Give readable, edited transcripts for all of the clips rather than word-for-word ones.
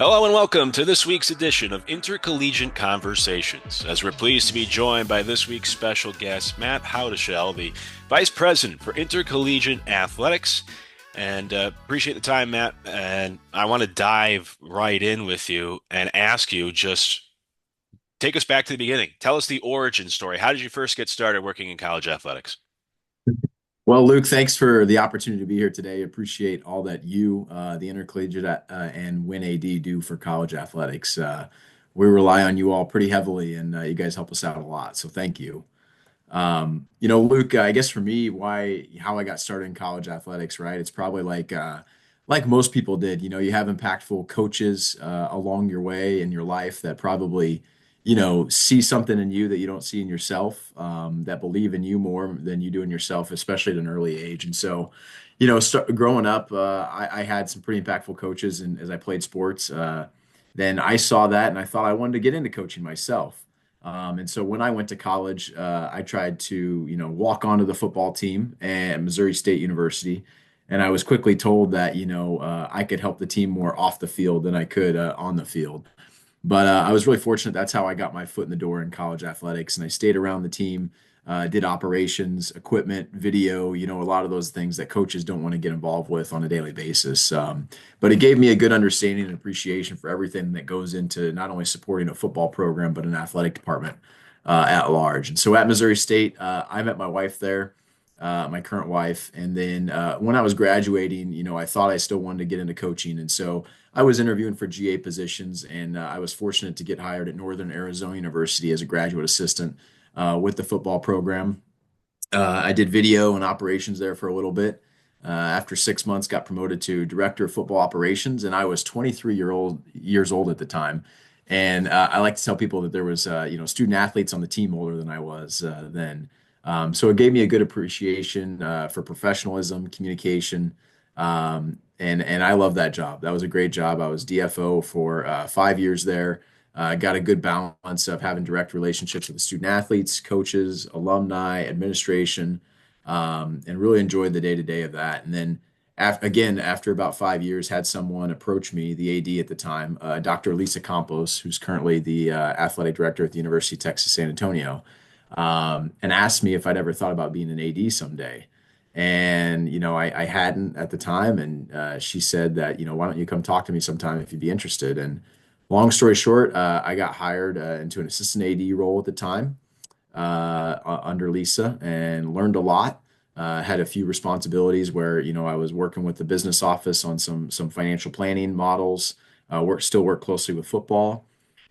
Hello and welcome to this week's edition of Intercollegiate Conversations. As we're pleased to be joined by this week's special guest, Matt Howdeshell, the Vice President for Intercollegiate Athletics. And appreciate the time, Matt. And I want to dive right in with you and ask you just take us back to the beginning. Tell us the origin story. How did you first get started working in college athletics? Well, Luke, thanks for the opportunity to be here today. Appreciate all that you, the Intercollegiate and WinAD do for college athletics. We rely on you all pretty heavily, and you guys help us out a lot. So thank you. Luke, I guess for me, how I got started in college athletics, right? It's probably like most people did. You have impactful coaches along your way in your life that probably, see something in you that you don't see in yourself, that believe in you more than you do in yourself, especially at an early age. And so, growing up, I had some pretty impactful coaches, and as I played sports, then I saw that and I thought I wanted to get into coaching myself. And so when I went to college, I tried to, walk onto the football team at Missouri State University. And I was quickly told that, I could help the team more off the field than I could on the field. But I was really fortunate. That's how I got my foot in the door in college athletics. And I stayed around the team, did operations, equipment, video, a lot of those things that coaches don't want to get involved with on a daily basis. But it gave me a good understanding and appreciation for everything that goes into not only supporting a football program, but an athletic department at large. And so at Missouri State, I met my wife there, my current wife. And then when I was graduating, I thought I still wanted to get into coaching. And so I was interviewing for GA positions, and I was fortunate to get hired at Northern Arizona University as a graduate assistant with the football program. I did video and operations there for a little bit. After 6 months, got promoted to director of football operations, and I was 23 years old at the time. And I like to tell people that there was, student athletes on the team older than I was then. So it gave me a good appreciation for professionalism, communication, and I love that job. That was a great job. I was DFO for 5 years there. Got a good balance of having direct relationships with the student athletes, coaches, alumni, administration, and really enjoyed the day to day of that. And then, again, after about 5 years, had someone approach me, the AD at the time, Dr. Lisa Campos, who's currently the athletic director at the University of Texas San Antonio, and asked me if I'd ever thought about being an AD someday. And, I hadn't at the time. And she said that, why don't you come talk to me sometime if you'd be interested? And long story short, I got hired into an assistant AD role at the time under Lisa and learned a lot. Had a few responsibilities where, I was working with the business office on some financial planning models, work closely with football.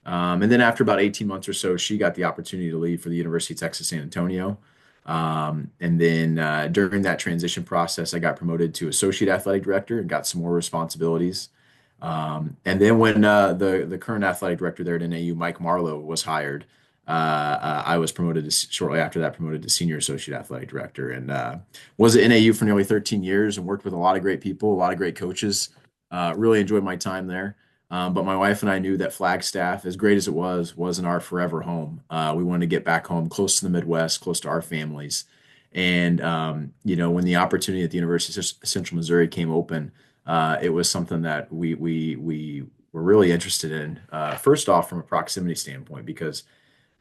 And then after about 18 months or so, she got the opportunity to leave for the University of Texas San Antonio. And then during that transition process, I got promoted to associate athletic director and got some more responsibilities. And then when the current athletic director there at NAU, Mike Marlowe, was hired, I was shortly after that promoted to senior associate athletic director, and was at NAU for nearly 13 years and worked with a lot of great people, a lot of great coaches. Really enjoyed my time there. But my wife and I knew that Flagstaff, as great as it wasn't our forever home. We wanted to get back home, close to the Midwest, close to our families. And when the opportunity at the University of Central Missouri came open, it was something that we were really interested in. First off, from a proximity standpoint, because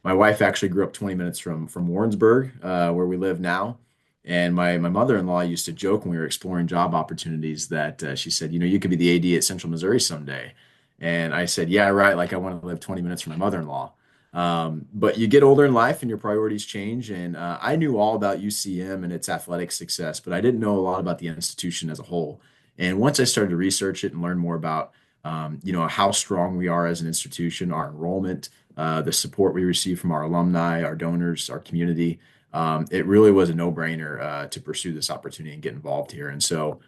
my wife actually grew up 20 minutes from Warrensburg, where we live now. And my mother-in-law used to joke when we were exploring job opportunities that she said, you could be the AD at Central Missouri someday. And I said, yeah, right. Like I want to live 20 minutes from my mother-in-law. But you get older in life and your priorities change. And I knew all about UCM and its athletic success, but I didn't know a lot about the institution as a whole. And once I started to research it and learn more about, how strong we are as an institution, our enrollment, the support we receive from our alumni, our donors, our community, it really was a no-brainer to pursue this opportunity and get involved here. And so,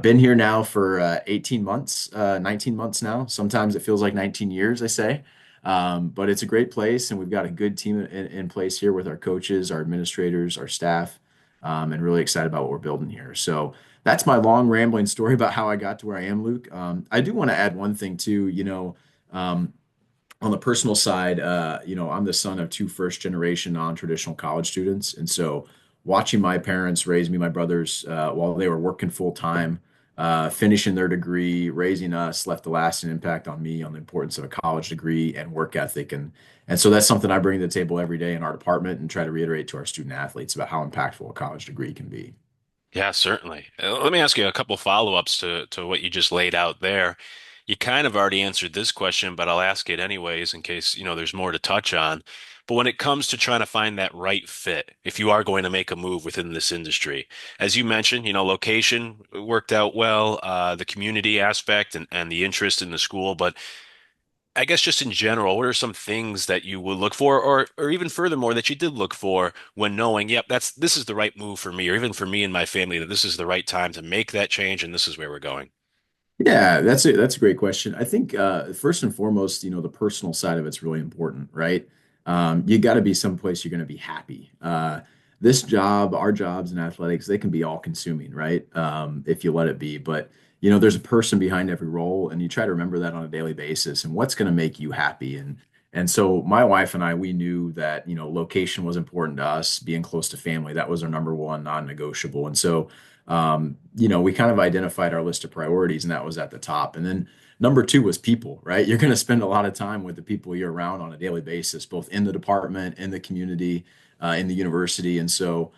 been here now for 18 months, 19 months now. Sometimes it feels like 19 years, I say. But it's a great place, and we've got a good team in place here with our coaches, our administrators, our staff, and really excited about what we're building here. So that's my long rambling story about how I got to where I am, Luke. I do want to add one thing too. Um, on the personal side, I'm the son of two first generation non-traditional college students. And so watching my parents raise me, my brothers, while they were working full time, finishing their degree, raising us, left a lasting impact on me on the importance of a college degree and work ethic. And so that's something I bring to the table every day in our department and try to reiterate to our student athletes about how impactful a college degree can be. Yeah, certainly. Let me ask you a couple follow-ups to what you just laid out there. You kind of already answered this question, but I'll ask it anyways in case, there's more to touch on. But when it comes to trying to find that right fit, if you are going to make a move within this industry, as you mentioned, location worked out well, the community aspect and the interest in the school, but I guess just in general, what are some things that you would look for, or even furthermore that you did look for when knowing, yep, this is the right move for me, or even for me and my family, that this is the right time to make that change and this is where we're going. Yeah, that's a great question. I think first and foremost, the personal side of it's really important, right? You got to be someplace you're going to be happy. This job, our jobs in athletics, they can be all consuming, right? If you let it be. But there's a person behind every role, and you try to remember that on a daily basis, and what's going to make you happy. And so my wife and I, we knew that location was important to us, being close to family. That was our number one non-negotiable. And so we kind of identified our list of priorities, and that was at the top. And then number two was people, right? You're going to spend a lot of time with the people you're around on a daily basis, both in the department, in the community, in the university. And so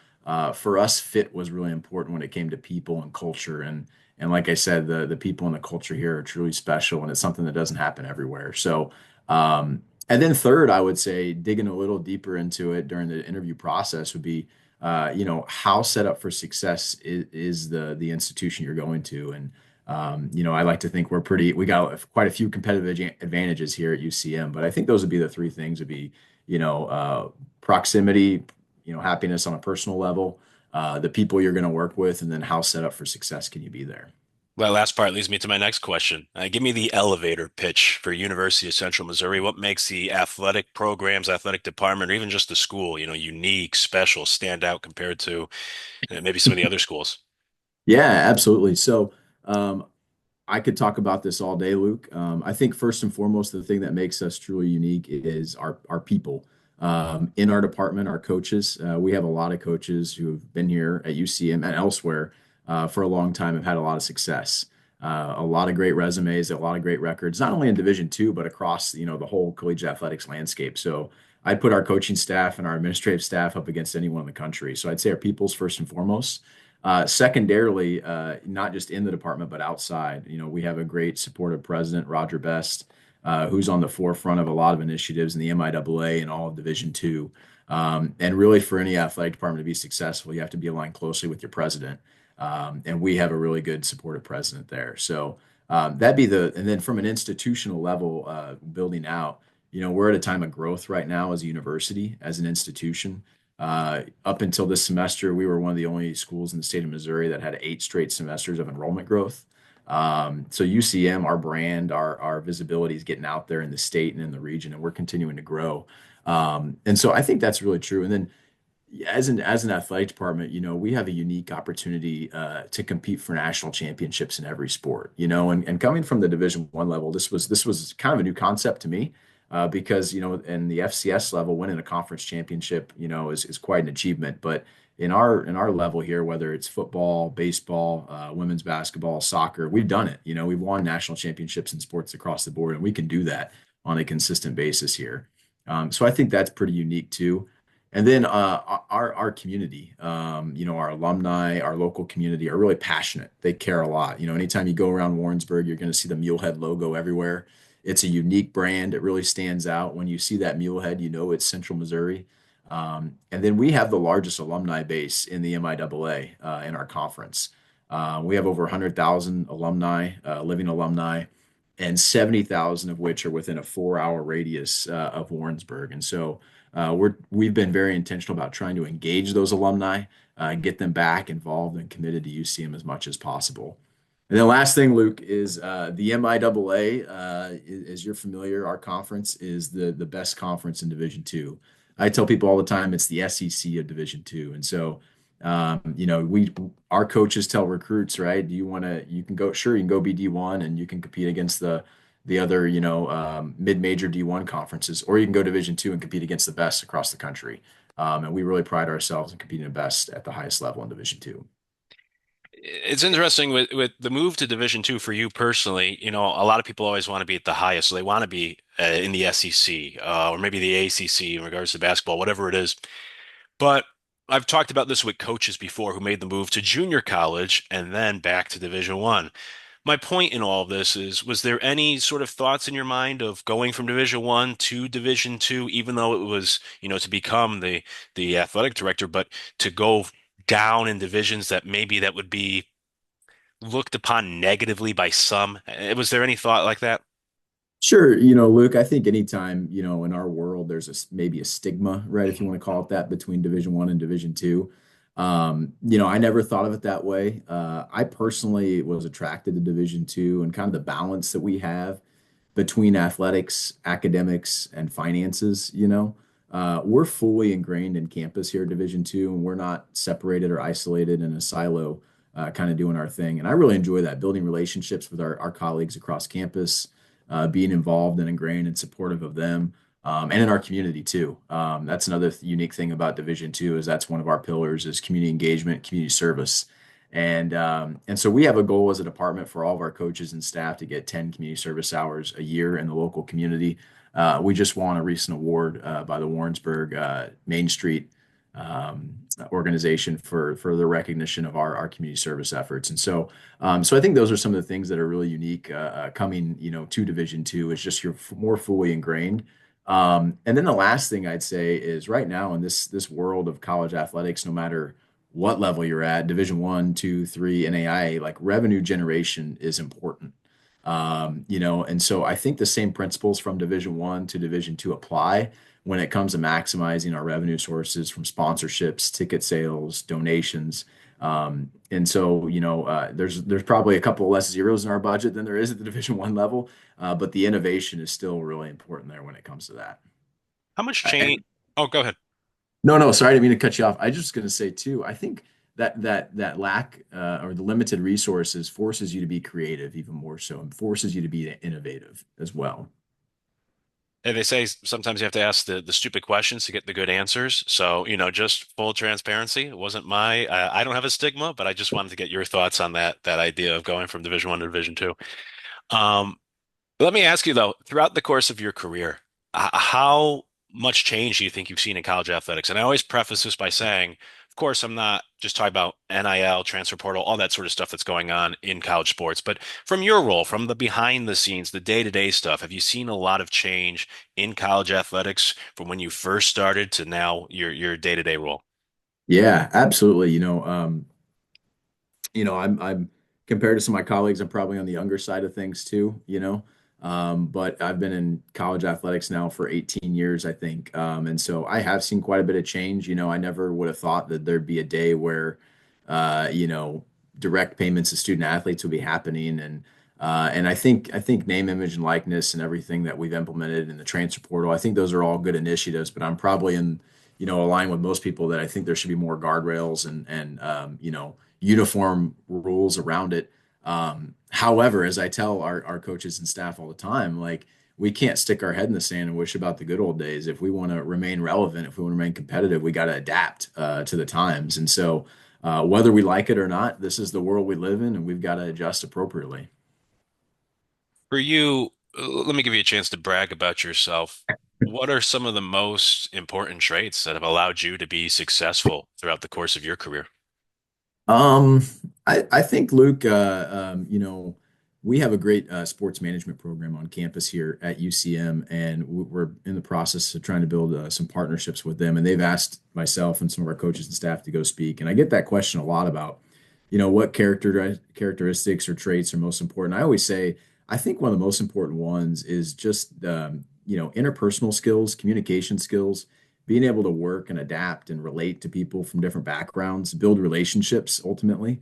for us, fit was really important when it came to people and culture. And like I said, the people and the culture here are truly special, and it's something that doesn't happen everywhere. So and then third, I would say digging a little deeper into it during the interview process would be how set up for success is the institution you're going to. And, I like to think we got quite a few competitive advantages here at UCM, but I think those would be the three things would be, proximity, happiness on a personal level, the people you're going to work with, and then how set up for success can you be there? That last part leads me to my next question. Give me the elevator pitch for University of Central Missouri. What makes the athletic programs, athletic department, or even just the school, unique, special, stand out compared to maybe some of the other schools? Yeah, absolutely. So, I could talk about this all day, Luke. I think first and foremost, the thing that makes us truly unique is our people. In our department, our coaches, we have a lot of coaches who have been here at UCM and elsewhere for a long time, have had a lot of success, a lot of great resumes, a lot of great records, not only in Division two, but across the whole collegiate athletics landscape. So I'd put our coaching staff and our administrative staff up against anyone in the country. So I'd say our people's first and foremost. Secondarily, not just in the department, but outside, we have a great supportive president, Roger Best, who's on the forefront of a lot of initiatives in the MIAA and all of Division two. And really, for any athletic department to be successful, you have to be aligned closely with your president. And we have a really good supportive president there. So and then from an institutional level, building out, we're at a time of growth right now as a university, as an institution. Up until this semester, we were one of the only schools in the state of Missouri that had 8 straight semesters of enrollment growth. So UCM, our brand, our visibility is getting out there in the state and in the region, and we're continuing to grow. And so I think that's really true. And then as an athletic department, we have a unique opportunity to compete for national championships in every sport. And coming from the Division One level, this was kind of a new concept to me because in the FCS level, winning a conference championship, is quite an achievement. But in our level here, whether it's football, baseball, women's basketball, soccer, we've done it. We've won national championships in sports across the board, and we can do that on a consistent basis here. So I think that's pretty unique too. And then our community, our alumni, our local community are really passionate. They care a lot. Anytime you go around Warrensburg, you're going to see the Mulehead logo everywhere. It's a unique brand. It really stands out. When you see that Mulehead, it's Central Missouri. And then we have the largest alumni base in the MIAA in our conference. We have over 100,000 alumni, living alumni, and 70,000 of which are within a 4-hour radius of Warrensburg. And so we've been very intentional about trying to engage those alumni, get them back involved and committed to UCM as much as possible. And then last thing, Luke, is the MIAA. As you're familiar, our conference is the best conference in Division two. I tell people all the time it's the SEC of Division two. And so, our coaches tell recruits, right? You can go, sure, you can go be D1 and you can compete against the other, mid-major D1 conferences, or you can go Division two and compete against the best across the country. And we really pride ourselves in competing the best at the highest level in Division two. It's interesting with the move to Division two for you personally. A lot of people always want to be at the highest, so they want to be in the SEC or maybe the ACC in regards to basketball, whatever it is. But I've talked about this with coaches before who made the move to junior college and then back to Division one. My point in all of this is, was there any sort of thoughts in your mind of going from Division one to Division two, even though it was, to become the athletic director, but to go down in divisions that maybe that would be looked upon negatively by some? Was there any thought like that? Sure, Luke, I think anytime, in our world, there's maybe a stigma, right, if you want to call it that, between Division One and Division Two. I never thought of it that way. I personally was attracted to Division Two and kind of the balance that we have between athletics, academics, and finances. We're fully ingrained in campus here at Division Two, and we're not separated or isolated in a silo, kind of doing our thing. And I really enjoy that, building relationships with our colleagues across campus, being involved and ingrained and supportive of them, and in our community too. That's another unique thing about Division Two is that's one of our pillars is community engagement, community service. And so we have a goal as a department for all of our coaches and staff to get 10 community service hours a year in the local community. We just won a recent award by the Warrensburg Main Street organization for the recognition of our community service efforts. And so I think those are some of the things that are really unique coming, to Division Two is just you're more fully ingrained. And then the last thing I'd say is right now in this world of college athletics, no matter what level you're at, Division One, two, three, NAIA, like revenue generation is important. And so I think the same principles from Division One to Division Two apply when it comes to maximizing our revenue sources from sponsorships, ticket sales, donations. And so, there's probably a couple less zeros in our budget than there is at the Division One level, but the innovation is still really important there when it comes to that. How much And change? Oh, go ahead. no, no, sorry, I didn't mean to cut you off. I just going to say too, I think that lack or the limited resources forces you to be creative even more so, and forces you to be innovative as well. And they say sometimes you have to ask the stupid questions to get the good answers. So, just full transparency. It wasn't I don't have a stigma, but I just wanted to get your thoughts on that idea of going from Division one to Division two. Um, Let me ask you though, throughout the course of your career, how much change do you think you've seen in college athletics? And I always preface this by saying, of course, I'm not just talking about NIL, transfer portal, all that sort of stuff that's going on in college sports, but from your role, from the behind the scenes, the day-to-day stuff, have you seen a lot of change in college athletics from when you first started to now your day-to-day role? Yeah, absolutely. I'm compared to some of my colleagues, I'm probably on the younger side of things too, but I've been in college athletics now for 18 years, I think. And so I have seen quite a bit of change. I never would have thought that there'd be a day where, uh, you know, direct payments to student athletes would be happening. And I think name, image, and likeness and everything that we've implemented in the transfer portal, I think those are all good initiatives, but I'm probably in, align with most people that I think there should be more guardrails and uniform rules around it. However, as I tell our coaches and staff all the time, like we can't stick our head in the sand and wish about the good old days. If we want to remain relevant, if we want to remain competitive, we got to adapt to the times. And so, whether we like it or not, this is the world we live in, and we've got to adjust appropriately. For you, let me give you a chance to brag about yourself. What are some of the most important traits that have allowed you to be successful throughout the course of your career? Um, I think Luke, we have a great sports management program on campus here at UCM, and we're in the process of trying to build some partnerships with them. And they've asked myself and some of our coaches and staff to go speak. And I get that question a lot about, what characteristics or traits are most important. I always say, I think one of the most important ones is just, interpersonal skills, communication skills, being able to work and adapt and relate to people from different backgrounds, build relationships ultimately.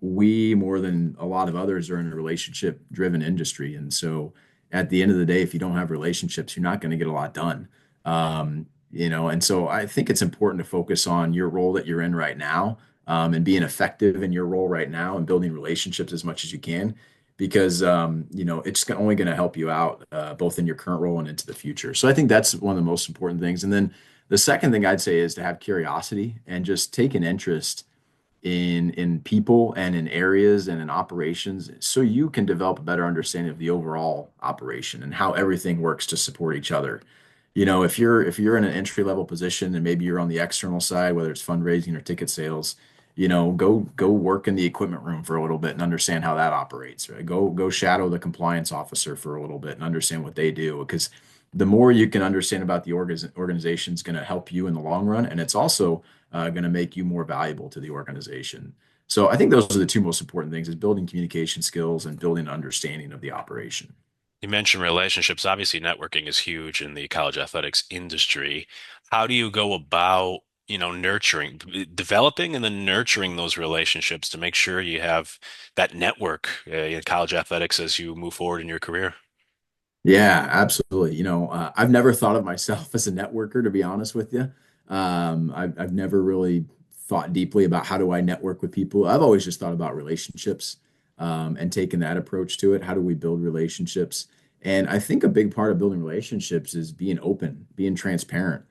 We more than a lot of others are in a relationship driven industry. And so at the end of the day, if you don't have relationships, you're not going to get a lot done. And so I think it's important to focus on your role that you're in right now, and being effective in your role right now and building relationships as much as you can because it's only going to help you out both in your current role and into the future. So I think that's one of the most important things. And then the second thing I'd say is to have curiosity and just take an interest in people and in areas and in operations so you can develop a better understanding of the overall operation and how everything works to support each other. If you're in an entry level position and maybe you're on the external side, whether it's fundraising or ticket sales, go work in the equipment room for a little bit and understand how that operates, right? Go shadow the compliance officer for a little bit and understand what they do, because the more you can understand about the organization is going to help you in the long run, and it's also going to make you more valuable to the organization. So I think those are the two most important things: is building communication skills and building an understanding of the operation. You mentioned relationships. Obviously, networking is huge in the college athletics industry. How do you go about, nurturing, developing and then nurturing those relationships to make sure you have that network in college athletics as you move forward in your career? Yeah, absolutely. I've never thought of myself as a networker, to be honest with you. I've never really thought deeply about how do I network with people. I've always just thought about relationships, and taken that approach to it. How do we build relationships? And I think a big part of building relationships is being open, being transparent,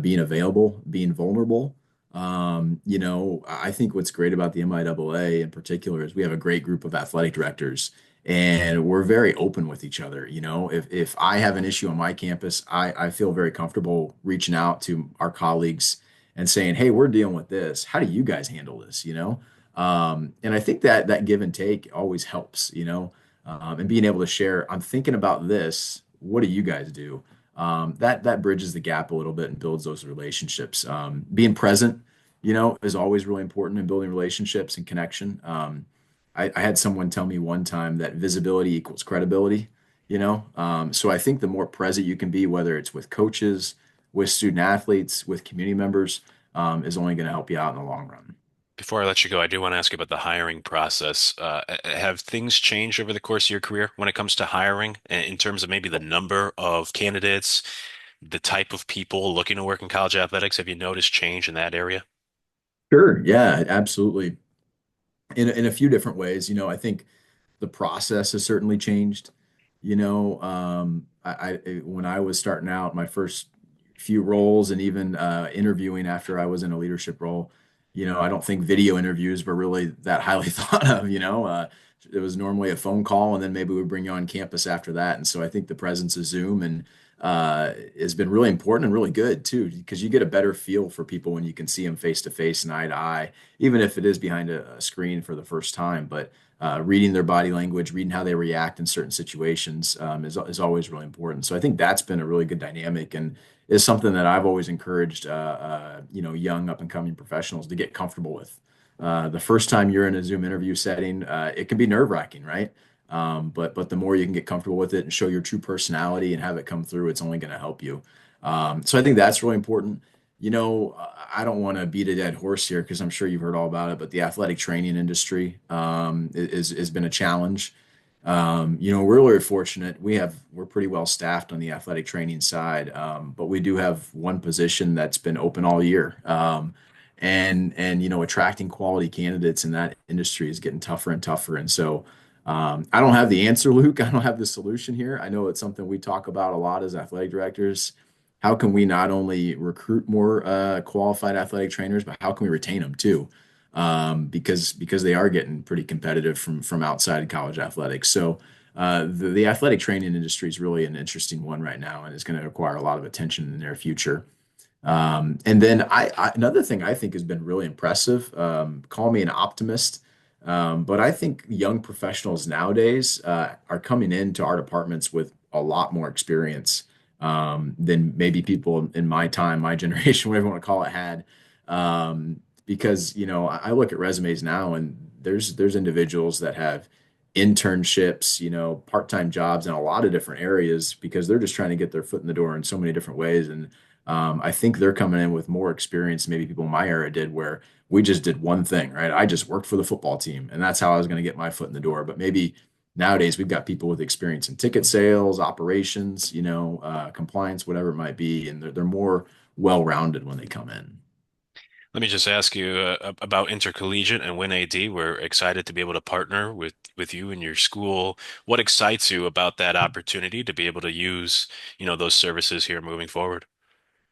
being available, being vulnerable. I think what's great about the MIAA in particular is we have a great group of athletic directors, and we're very open with each other. If I have an issue on my campus, I feel very comfortable reaching out to our colleagues and saying, "Hey, we're dealing with this. How do you guys handle this?" And I think that give and take always helps. And being able to share, "I'm thinking about this. What do you guys do?" That bridges the gap a little bit and builds those relationships. Being present, is always really important in building relationships and connection. I had someone tell me one time that visibility equals credibility. So I think the more present you can be, whether it's with coaches, with student athletes, with community members, is only going to help you out in the long run. Before I let you go, I do want to ask you about the hiring process. Have things changed over the course of your career when it comes to hiring in terms of maybe the number of candidates, the type of people looking to work in college athletics? Have you noticed change in that area? Sure. Yeah, absolutely. In a few different ways. I think the process has certainly changed. When I was starting out, my first few roles and even interviewing after I was in a leadership role, I don't think video interviews were really that highly thought of. It was normally a phone call, and then maybe we bring you on campus after that. And so I think the presence of Zoom and has been really important and really good too, because you get a better feel for people when you can see them face to face and eye to eye, even if it is behind a screen for the first time. But reading their body language, reading how they react in certain situations, is always really important. So I think that's been a really good dynamic and is something that I've always encouraged, young up and coming professionals to get comfortable with. The first time you're in a Zoom interview setting, it can be nerve-wracking, right? But the more you can get comfortable with it and show your true personality and have it come through, it's only going to help you. So I think that's really important. I don't want to beat a dead horse here because I'm sure you've heard all about it, but the athletic training industry has been a challenge. We're really fortunate. We're pretty well staffed on the athletic training side, but we do have one position that's been open all year. And attracting quality candidates in that industry is getting tougher and tougher. And so I don't have the answer, Luke. I don't have the solution here. I know it's something we talk about a lot as athletic directors. How can we not only recruit more qualified athletic trainers, but how can we retain them too? Because they are getting pretty competitive from outside college athletics. So the athletic training industry is really an interesting one right now, and it's going to require a lot of attention in the near future. And then another thing I think has been really impressive. Call me an optimist, but I think young professionals nowadays are coming into our departments with a lot more experience than maybe people in my time, my generation, whatever you want to call it, had. Because I look at resumes now, and there's individuals that have internships, part-time jobs in a lot of different areas because they're just trying to get their foot in the door in so many different ways. And I think they're coming in with more experience than maybe people in my era did, where we just did one thing, right? I just worked for the football team, and that's how I was going to get my foot in the door. But maybe nowadays we've got people with experience in ticket sales, operations, compliance, whatever it might be, and they're more well-rounded when they come in. Let me just ask you about Intercollegiate and Win AD. We're excited to be able to partner with you and your school. What excites you about that opportunity to be able to use, those services here moving forward?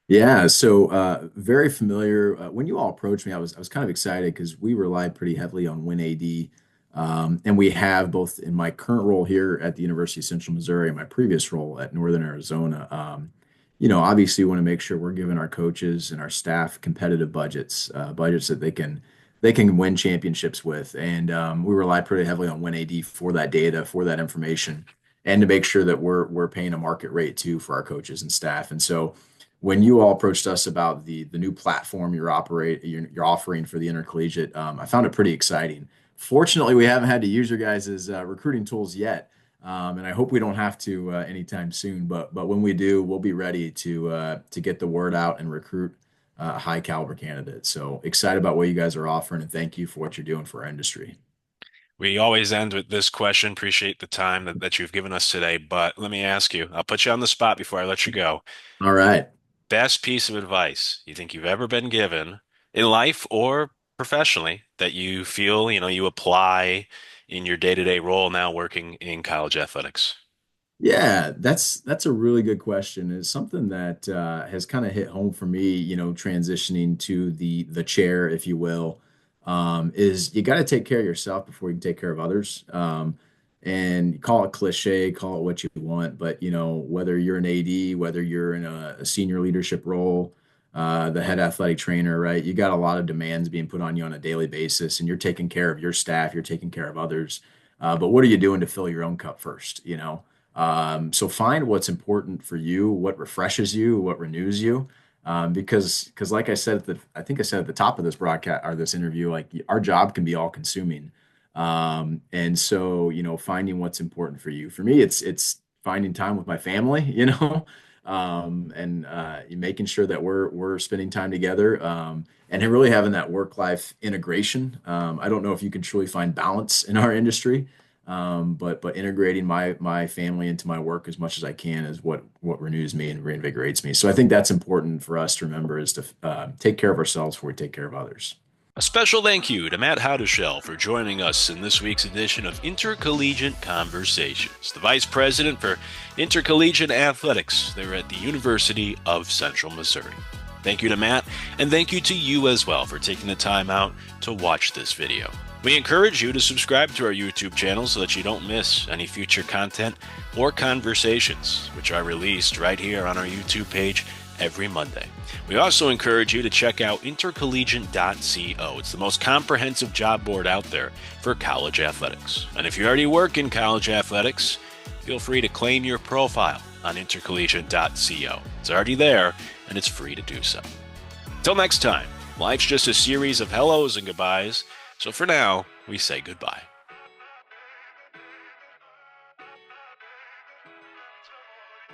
Yeah, so very familiar. When you all approached me, I was kind of excited because we relied pretty heavily on WinAD, and we have both in my current role here at the University of Central Missouri and my previous role at Northern Arizona. Obviously, we want to make sure we're giving our coaches and our staff competitive budgets, budgets that they can win championships with, and we rely pretty heavily on WinAD for that data, for that information, and to make sure that we're paying a market rate too for our coaches and staff, and so when you all approached us about the new platform you're offering for the intercollegiate, I found it pretty exciting. Fortunately, we haven't had to use your guys' recruiting tools yet, and I hope we don't have to anytime soon. But when we do, we'll be ready to get the word out and recruit high caliber candidates. So excited about what you guys are offering, and thank you for what you're doing for our industry. We always end with this question. Appreciate the time that you've given us today. But let me ask you, I'll put you on the spot before I let you go. All right. Best piece of advice you think you've ever been given in life or professionally that you feel, you apply in your day-to-day role now working in college athletics? Yeah, that's a really good question. It's something that has kind of hit home for me, transitioning to the chair, if you will, is you got to take care of yourself before you can take care of others. And call it cliche, call it what you want, but whether you're an AD, whether you're in a senior leadership role, the head athletic trainer, right? You got a lot of demands being put on you on a daily basis, and you're taking care of your staff, you're taking care of others. But what are you doing to fill your own cup first, so find what's important for you, what refreshes you, what renews you. Because like I think I said at the top of this broadcast or this interview, like our job can be all consuming. And so, finding what's important for you. For me, it's finding time with my family, and making sure that we're spending time together, and really having that work-life integration. I don't know if you can truly find balance in our industry, but integrating my family into my work as much as I can is what renews me and reinvigorates me. So I think that's important for us to remember is to take care of ourselves before we take care of others. A special thank you to Matt Howdeshell for joining us in this week's edition of Intercollegiate Conversations, the Vice President for Intercollegiate Athletics there at the University of Central Missouri. Thank you to Matt, and thank you to you as well for taking the time out to watch this video. We encourage you to subscribe to our YouTube channel so that you don't miss any future content or conversations, which are released right here on our YouTube page every Monday. We also encourage you to check out intercollegiate.co. It's the most comprehensive job board out there for college athletics. And if you already work in college athletics, feel free to claim your profile on intercollegiate.co. It's already there, and it's free to do so. Till next time, life's just a series of hellos and goodbyes, so for now, we say goodbye.